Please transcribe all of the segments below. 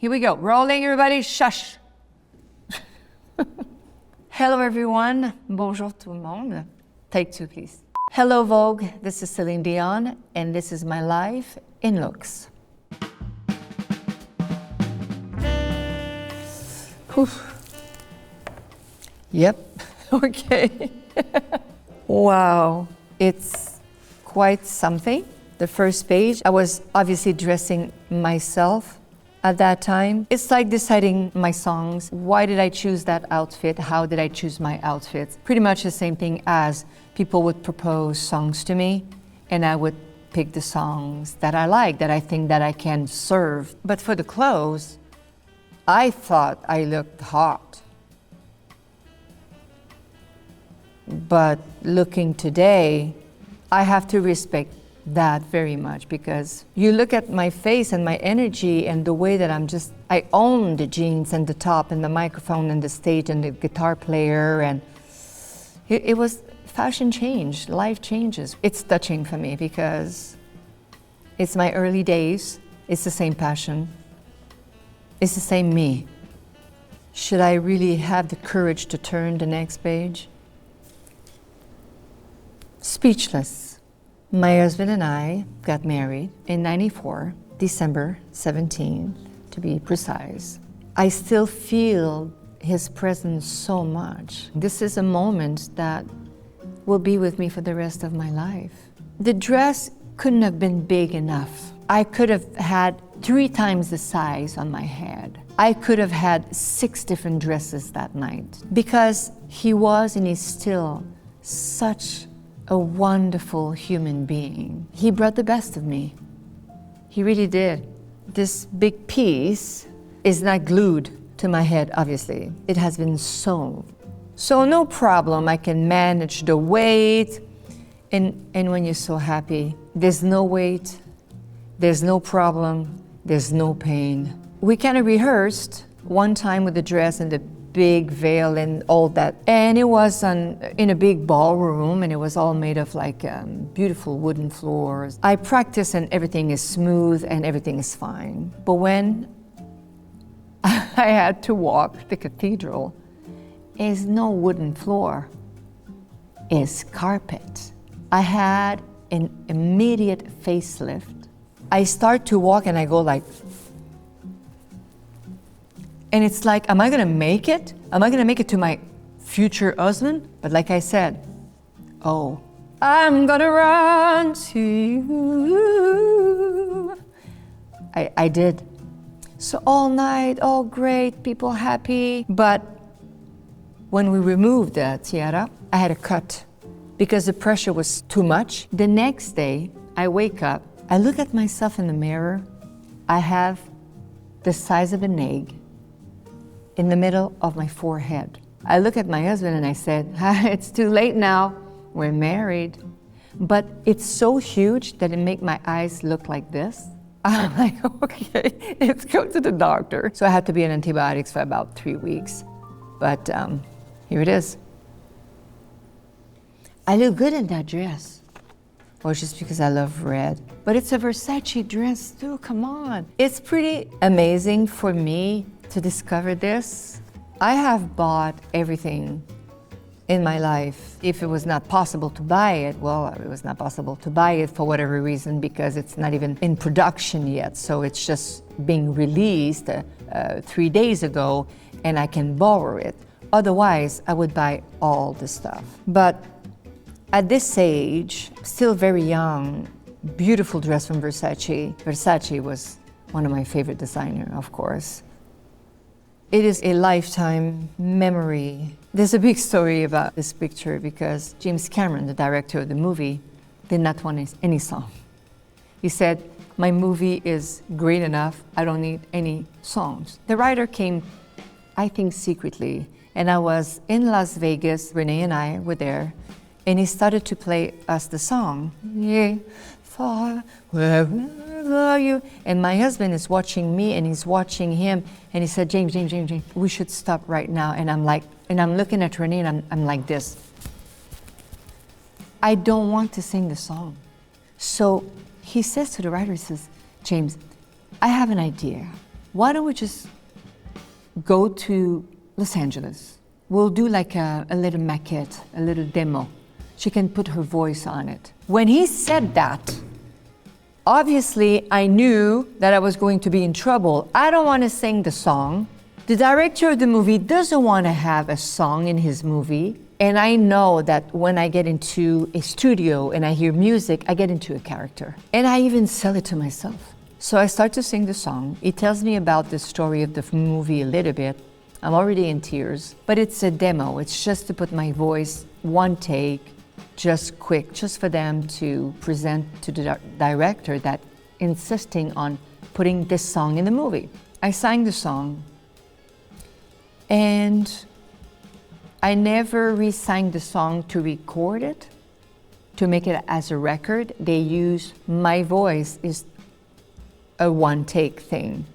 Here we go. Rolling, everybody. Shush. Hello, everyone. Bonjour tout le monde. Take two, please. Hello, Vogue. This is Céline Dion, and this is my life in looks. Whew. Yep. Okay. Wow. It's quite something. The first page, I was obviously dressing myself at that time. It's like deciding my songs. Why did I choose that outfit? How did I choose my outfits? Pretty much the same thing as people would propose songs to me, and I would pick the songs that I like, that I think that I can serve. But for the clothes, I thought I looked hot. But looking today, I have to respect that very much, because you look at my face and my energy and the way that I own the jeans and the top and the microphone and the stage and the guitar player, and it was fashion change, life changes. It's touching for me because it's my early days, it's the same passion, it's the same me. Should I really have the courage to turn the next page? Speechless. My husband and I got married in '94, December 17, to be precise. I still feel his presence so much. This is a moment that will be with me for the rest of my life. The dress couldn't have been big enough. I could have had 3 times the size on my head. I could have had 6 different dresses that night, because he was and is still such a wonderful human being. He brought the best of me. He really did. This big piece is not glued to my head, obviously. It has been sewn. So no problem, I can manage the weight. And when you're so happy, there's no weight, there's no problem, there's no pain. We kind of rehearsed one time with the dress and the big veil and all that. And it was in a big ballroom, and it was all made of like beautiful wooden floors. I practice and everything is smooth and everything is fine. But when I had to walk the cathedral, it's no wooden floor, it's carpet. I had an immediate facelift. I start to walk and I go like, and it's like, am I gonna make it? Am I gonna make it to my future husband? But like I said, oh, I'm gonna run to you. I did. So all night, all great, people happy. But when we removed the tiara, I had a cut because the pressure was too much. The next day, I wake up, I look at myself in the mirror. I have the size of an egg in the middle of my forehead. I look at my husband and I said, it's too late now, we're married. But it's so huge that it makes my eyes look like this. I'm like, okay, let's go to the doctor. So I had to be on antibiotics for about 3 weeks. But here it is. I look good in that dress. Well, just because I love red. But it's a Versace dress too, come on. It's pretty amazing for me to discover this. I have bought everything in my life. If it was not possible to buy it, well, it was not possible to buy it for whatever reason, because it's not even in production yet. So it's just being released 3 days ago, and I can borrow it. Otherwise, I would buy all the stuff. But at this age, still very young, beautiful dress from Versace. Versace was one of my favorite designers, of course. It is a lifetime memory. There's a big story about this picture because James Cameron, the director of the movie, did not want any song. He said, my movie is great enough, I don't need any songs. The writer came, I think secretly, and I was in Las Vegas, René and I were there, and he started to play us the song. Yeah, far, wherever are you? And my husband is watching me and he's watching him, and he said, James, we should stop right now. And I'm like, and I'm looking at René and I'm like this. I don't want to sing the song. So he says to the writer, he says, James, I have an idea. why don't we just go to Los Angeles? We'll do like a little maquette, a little demo. She can put her voice on it. When he said that, obviously I knew that I was going to be in trouble. I don't want to sing the song. The director of the movie doesn't want to have a song in his movie. And I know that when I get into a studio and I hear music, I get into a character. And I even sell it to myself. So I start to sing the song. It tells me about the story of the movie a little bit. I'm already in tears, but it's a demo. It's just to put my voice, one take, just quick, just for them to present to the director that insisting on putting this song in the movie. I sang the song, and I never re-sang the song to record it, to make it as a record. They use my voice is a one-take thing.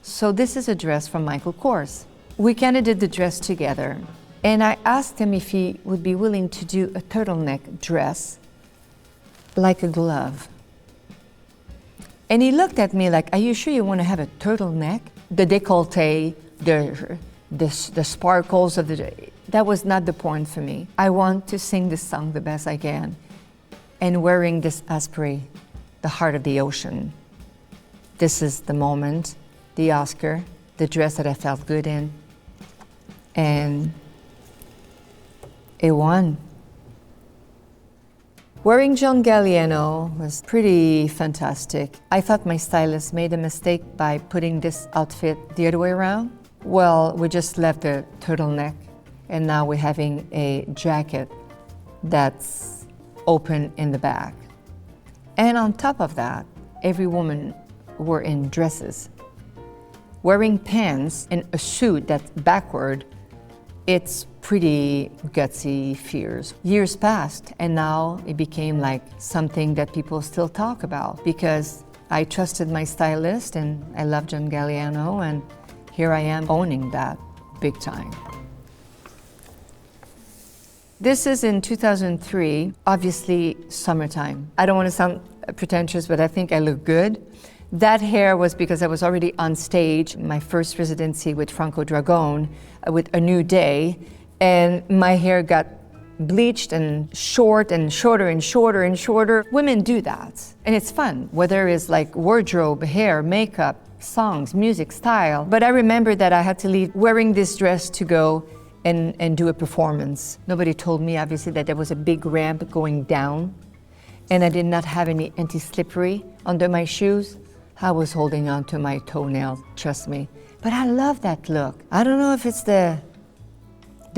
So this is a dress from Michael Kors. We kind of did the dress together, and I asked him if he would be willing to do a turtleneck dress like a glove. And he looked at me like, are you sure you want to have a turtleneck? The décolleté, the sparkles of that was not the point for me. I want to sing this song the best I can, and wearing this Asprey, the heart of the ocean. This is the moment, the Oscar, the dress that I felt good in, and it won. Wearing John Galliano was pretty fantastic. I thought my stylist made a mistake by putting this outfit the other way around. Well, we just left the turtleneck, and now we're having a jacket that's open in the back. And on top of that, every woman were in dresses. Wearing pants and a suit that's backward, it's pretty gutsy, fierce. Years passed, and now it became like something that people still talk about, because I trusted my stylist and I love John Galliano, and here I am owning that big time. This is in 2003, obviously summertime. I don't want to sound pretentious, but I think I look good. That hair was because I was already on stage, my first residency with Franco Dragone, with A New Day, and my hair got bleached and short and shorter and shorter and shorter. Women do that, and it's fun, whether it's like wardrobe, hair, makeup, songs, music, style. But I remember that I had to leave wearing this dress to go and do a performance. Nobody told me, obviously, that there was a big ramp going down, and I did not have any anti-slippery under my shoes. I was holding on to my toenails, trust me. But I love that look. I don't know if it's the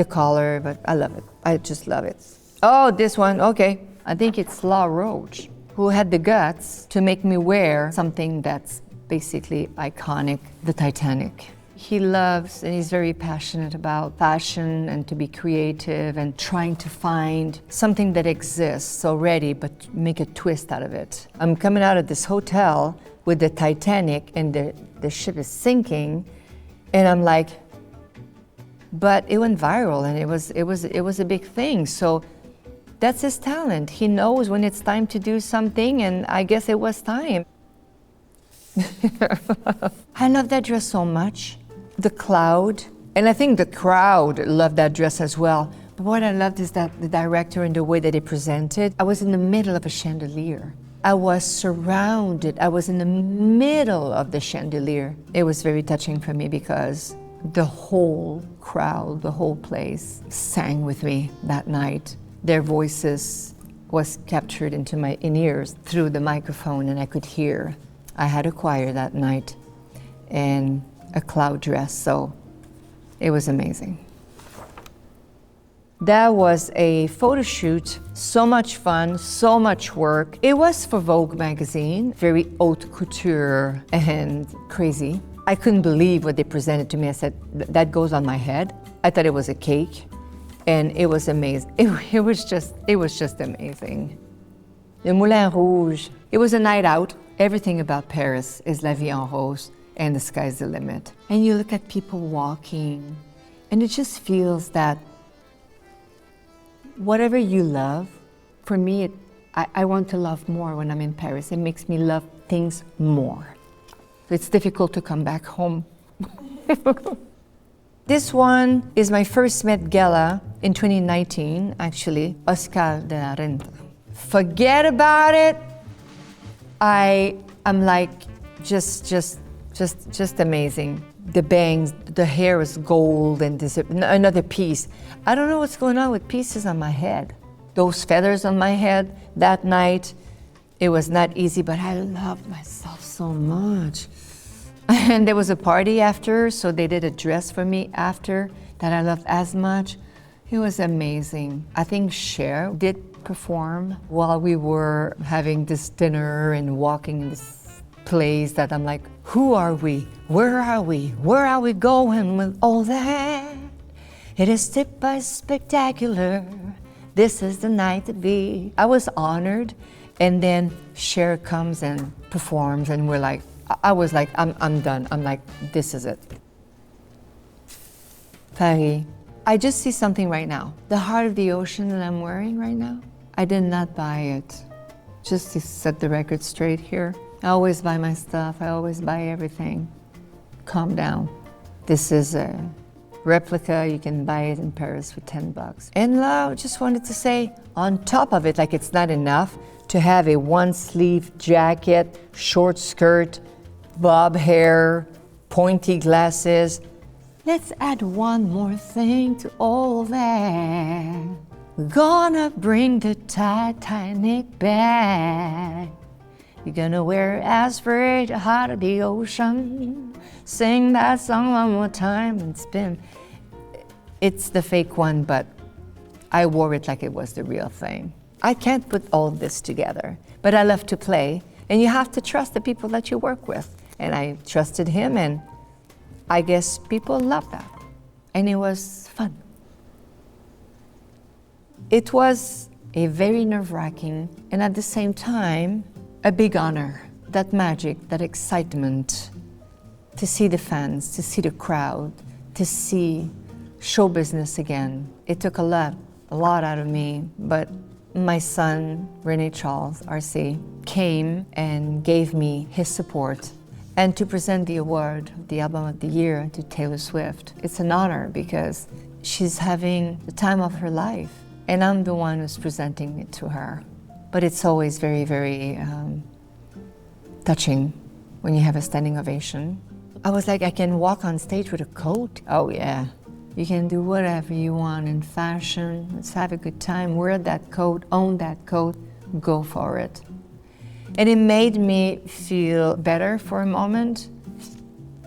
collar, but I love it. I just love it. Oh, this one, okay. I think it's La Roche, who had the guts to make me wear something that's basically iconic, the Titanic. He loves and he's very passionate about fashion and to be creative and trying to find something that exists already, but make a twist out of it. I'm coming out of this hotel with the Titanic, and the ship is sinking, and I'm like, but it went viral, and it was a big thing. So that's his talent. He knows when it's time to do something, and I guess it was time. I love that dress so much. The cloud, and I think the crowd loved that dress as well. But what I loved is that the director and the way that he presented, I was in the middle of a chandelier. I was surrounded, I was in the middle of the chandelier. It was very touching for me because the whole crowd, the whole place sang with me that night. Their voices was captured into my ears through the microphone, and I could hear. I had a choir that night and a cloud dress, so it was amazing. That was a photo shoot, so much fun, so much work. It was for Vogue magazine, very haute couture and crazy. I couldn't believe what they presented to me. I said, that goes on my head. I thought it was a cake, and it was amazing. It was just amazing. Le Moulin Rouge, it was a night out. Everything about Paris is la vie en rose, and the sky's the limit. And you look at people walking, and it just feels that whatever you love, for me, I want to love more when I'm in Paris. It makes me love things more. So it's difficult to come back home. This one is my first Met Gala in 2019, actually, Oscar de la Renta. Forget about it. I'm like, just amazing. The bangs, the hair is gold, and this, another piece. I don't know what's going on with pieces on my head. Those feathers on my head that night, it was not easy, but I loved myself so much. And there was a party after, so they did a dress for me after that I loved as much. It was amazing. I think Cher did perform while we were having this dinner and walking in this place that I'm like, who are we? Where are we? Where are we going with all that? It is tipped by spectacular. This is the night to be. I was honored, and then Cher comes and performs, and we're like, I was like, I'm done. I'm like, this is it. Paris. I just see something right now. The heart of the ocean that I'm wearing right now, I did not buy it. Just to set the record straight here. I always buy my stuff. I always buy everything. Calm down. This is a replica. You can buy it in Paris for $10. And I just wanted to say, on top of it, like it's not enough to have a one-sleeve jacket, short skirt, bob hair, pointy glasses. Let's add one more thing to all that. We're gonna bring the Titanic back. You're gonna wear aspirate the heart of the ocean. Sing that song one more time and spin. It's the fake one, but I wore it like it was the real thing. I can't put all this together, but I love to play, and you have to trust the people that you work with. And I trusted him, and I guess people loved that. And it was fun. It was a very nerve-wracking, and at the same time, a big honor. That magic, that excitement, to see the fans, to see the crowd, to see show business again. It took a lot out of me, but my son, René Charles, RC, came and gave me his support. And to present the award, the Album of the Year, to Taylor Swift, it's an honor because she's having the time of her life, and I'm the one who's presenting it to her. But it's always very, very touching when you have a standing ovation. I was like, I can walk on stage with a coat? Oh yeah. You can do whatever you want in fashion. Let's have a good time. Wear that coat, own that coat, go for it. And it made me feel better for a moment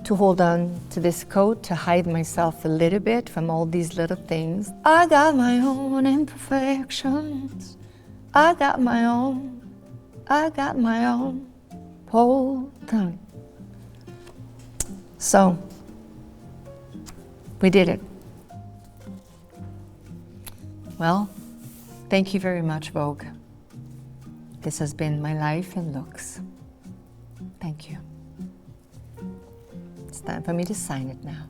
to hold on to this coat, to hide myself a little bit from all these little things. I got my own imperfections. I got my own. Hold on. So, we did it. Well, thank you very much, Vogue. This has been my life in looks. Thank you. It's time for me to sign it now.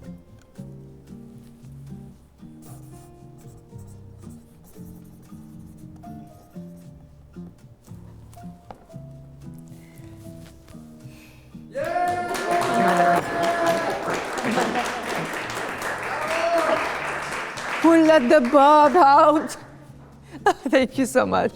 Who let the bob out? Thank you so much.